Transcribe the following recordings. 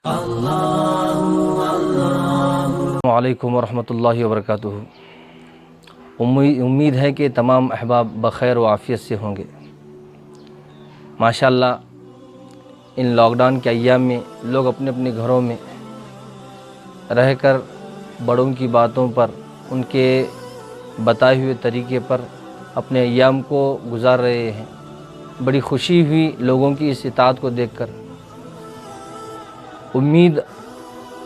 السلام علیکم ورحمۃ اللہ وبرکاتہ۔ امید ہے کہ تمام احباب بخیر و عافیت سے ہوں گے۔ ماشاءاللہ ان لاک ڈاؤن کے ایام میں لوگ اپنے اپنے گھروں میں رہ کر بڑوں کی باتوں پر، ان کے بتائے ہوئے طریقے پر اپنے ایام کو گزار رہے ہیں۔ بڑی خوشی ہوئی لوگوں کی اس اطاعت کو دیکھ کر، امید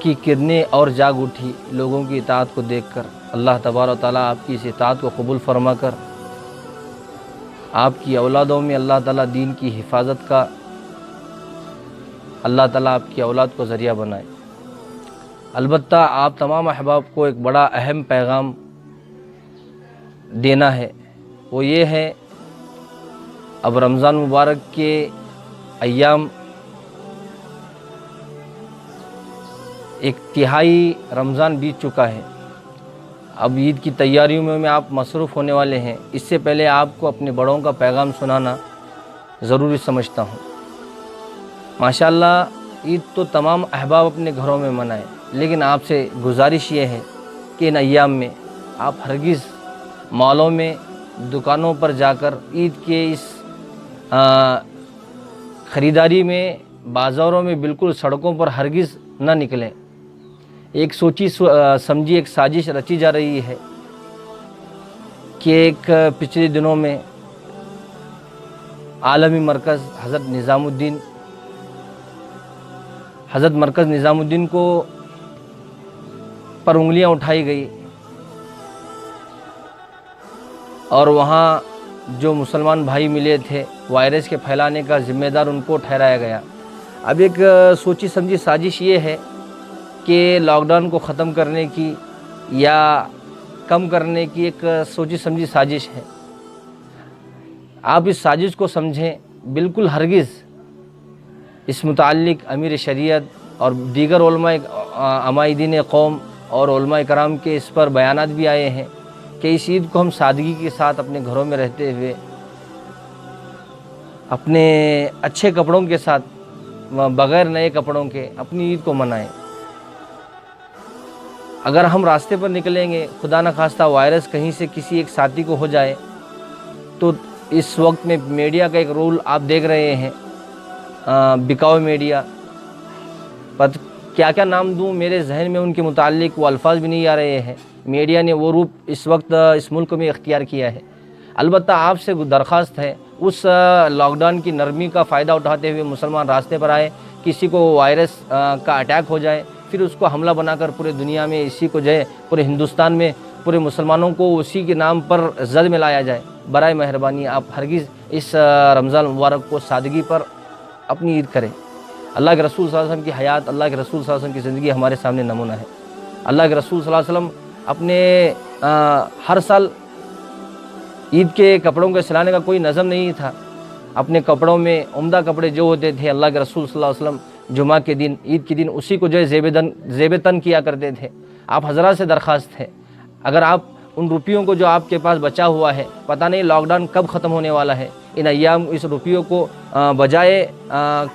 کی کرنیں اور جاگ اٹھی لوگوں کی اطاعت کو دیکھ کر۔ اللہ تبارک و تعالیٰ آپ کی اس اطاعت کو قبول فرما کر آپ کی اولادوں میں اللہ تعالیٰ دین کی حفاظت کا اللہ تعالیٰ آپ کی اولاد کو ذریعہ بنائے۔ البتہ آپ تمام احباب کو ایک بڑا اہم پیغام دینا ہے، وہ یہ ہے اب رمضان مبارک کے ایام ایک تہائی رمضان بیت چکا ہے۔ اب عید کی تیاریوں میں آپ مصروف ہونے والے ہیں۔ اس سے پہلے آپ کو اپنے بڑوں کا پیغام سنانا ضروری سمجھتا ہوں۔ ماشاءاللہ عید تو تمام احباب اپنے گھروں میں منائیں، لیکن آپ سے گزارش یہ ہے کہ ان ایام میں آپ ہرگز مالوں میں، دکانوں پر جا کر عید کے اس خریداری میں، بازاروں میں بالکل سڑکوں پر ہرگز نہ نکلیں۔ ایک سوچی سمجھی ایک سازش رچی جا رہی ہے کہ ایک پچھلے دنوں میں عالمی مرکز حضرت نظام الدین کو پر انگلیاں اٹھائی گئی اور وہاں جو مسلمان بھائی ملے تھے وائرس کے پھیلانے کا ذمہ دار ان کو ٹھہرایا گیا۔ اب ایک سوچی سمجھی سازش یہ ہے کہ لاک ڈاؤن کو ختم کرنے کی یا کم کرنے کی ایک سوچی سمجھی سازش ہے۔ آپ اس سازش کو سمجھیں، بالکل ہرگز اس متعلق امیر شریعت اور دیگر علماء عمائدین قوم اور علماء کرام کے اس پر بیانات بھی آئے ہیں کہ اس عید کو ہم سادگی کے ساتھ اپنے گھروں میں رہتے ہوئے، اپنے اچھے کپڑوں کے ساتھ، بغیر نئے کپڑوں کے اپنی عید کو منائیں۔ اگر ہم راستے پر نکلیں گے، خدا نخواستہ وائرس کہیں سے کسی ایک ساتھی کو ہو جائے، تو اس وقت میں میڈیا کا ایک رول آپ دیکھ رہے ہیں، بکاؤ میڈیا، کیا کیا نام دوں، میرے ذہن میں ان کے متعلق وہ الفاظ بھی نہیں آ رہے ہیں۔ میڈیا نے وہ روپ اس وقت اس ملک میں اختیار کیا ہے۔ البتہ آپ سے درخواست ہے، اس لاک ڈاؤن کی نرمی کا فائدہ اٹھاتے ہوئے مسلمان راستے پر آئے، کسی کو وائرس کا اٹیک ہو جائے، پھر اس کو حملہ بنا کر پورے دنیا میں اسی کو جو ہے، پورے ہندوستان میں پورے مسلمانوں کو اسی کے نام پر زد میں لایا جائے۔ برائے مہربانی آپ ہرگز اس رمضان مبارک کو سادگی پر اپنی عید کریں۔ اللہ کے رسول صلی اللہ علیہ وسلم کی حیات، اللہ کے رسول صلی اللہ علیہ وسلم کی زندگی ہمارے سامنے نمونہ ہے۔ اللہ کے رسول صلی اللہ علیہ وسلم اپنے ہر سال عید کے کپڑوں کے سلانے کا کوئی نظم نہیں تھا۔ اپنے کپڑوں میں عمدہ کپڑے جو ہوتے تھے، اللہ کے رسول صلی اللہ علیہ وسلم جمعہ کے دن، عید کے دن اسی کو جو ہے زیب تن کیا کرتے تھے۔ آپ حضرات سے درخواست ہے، اگر آپ ان روپیوں کو جو آپ کے پاس بچا ہوا ہے، پتہ نہیں لاک ڈاؤن کب ختم ہونے والا ہے، ان ایام اس روپیوں کو بجائے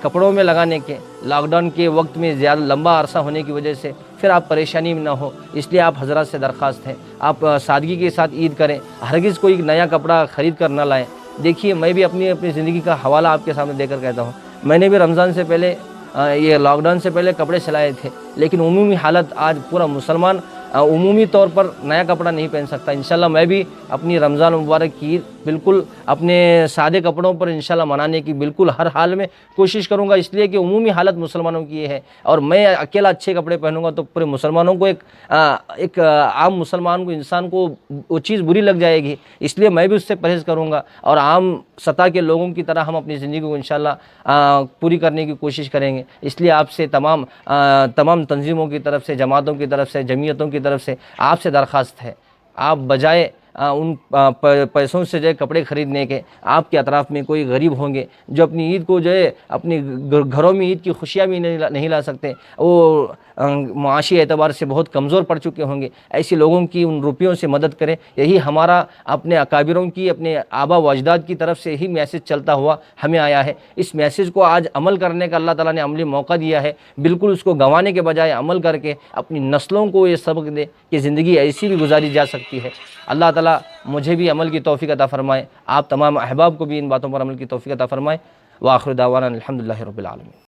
کپڑوں میں لگانے کے، لاک ڈاؤن کے وقت میں زیادہ لمبا عرصہ ہونے کی وجہ سے پھر آپ پریشانی میں نہ ہو، اس لیے آپ حضرات سے درخواست ہے آپ سادگی کے ساتھ عید کریں، ہرگز کوئی نیا کپڑا خرید کر نہ لائیں۔ دیکھیے، میں بھی اپنی زندگی کا حوالہ آپ کے سامنے دے کر کہتا ہوں، میں نے بھی رمضان سے پہلے، یہ لاک ڈاؤن سے پہلے کپڑے سلائے تھے، لیکن عمومی حالت آج پورا مسلمان عمومی طور پر نیا کپڑا نہیں پہن سکتا۔ انشاءاللہ میں بھی اپنی رمضان مبارک کی عید بالکل اپنے سادے کپڑوں پر انشاءاللہ منانے کی بالکل ہر حال میں کوشش کروں گا، اس لیے کہ عمومی حالت مسلمانوں کی یہ ہے، اور میں اکیلا اچھے کپڑے پہنوں گا تو پورے مسلمانوں کو ایک عام مسلمان کو، انسان کو وہ چیز بری لگ جائے گی، اس لیے میں بھی اس سے پرہیز کروں گا، اور عام سطح کے لوگوں کی طرح ہم اپنی زندگی کو انشاءاللہ پوری کرنے کی کوشش کریں گے۔ اس لیے آپ سے تمام تنظیموں کی طرف سے، جماعتوں کی طرف سے، جمعیتوں کی طرف سے آپ سے درخواست ہے، آپ بجائے ان پیسوں سے جو ہے کپڑے خریدنے کے، آپ کے اطراف میں کوئی غریب ہوں گے جو اپنی عید کو جو ہے اپنی گھروں میں عید کی خوشیاں بھی نہیں لا سکتے، وہ معاشی اعتبار سے بہت کمزور پڑ چکے ہوں گے، ایسے لوگوں کی ان روپیوں سے مدد کریں۔ یہی ہمارا اپنے اکابروں کی، اپنے آبا و اجداد کی طرف سے یہی میسج چلتا ہوا ہمیں آیا ہے۔ اس میسج کو آج عمل کرنے کا اللہ تعالیٰ نے عملی موقع دیا ہے، بالکل اس کو گنوانے کے بجائے عمل کر کے اپنی نسلوں کو یہ سبق دے کہ زندگی ایسی بھی گزاری جا سکتی ہے۔ اللہ تعالیٰ مجھے بھی عمل کی توفیق عطا فرمائے، آپ تمام احباب کو بھی ان باتوں پر عمل کی توفیق عطا فرمائے۔ وآخر دعوانا الحمدللہ رب العالمین۔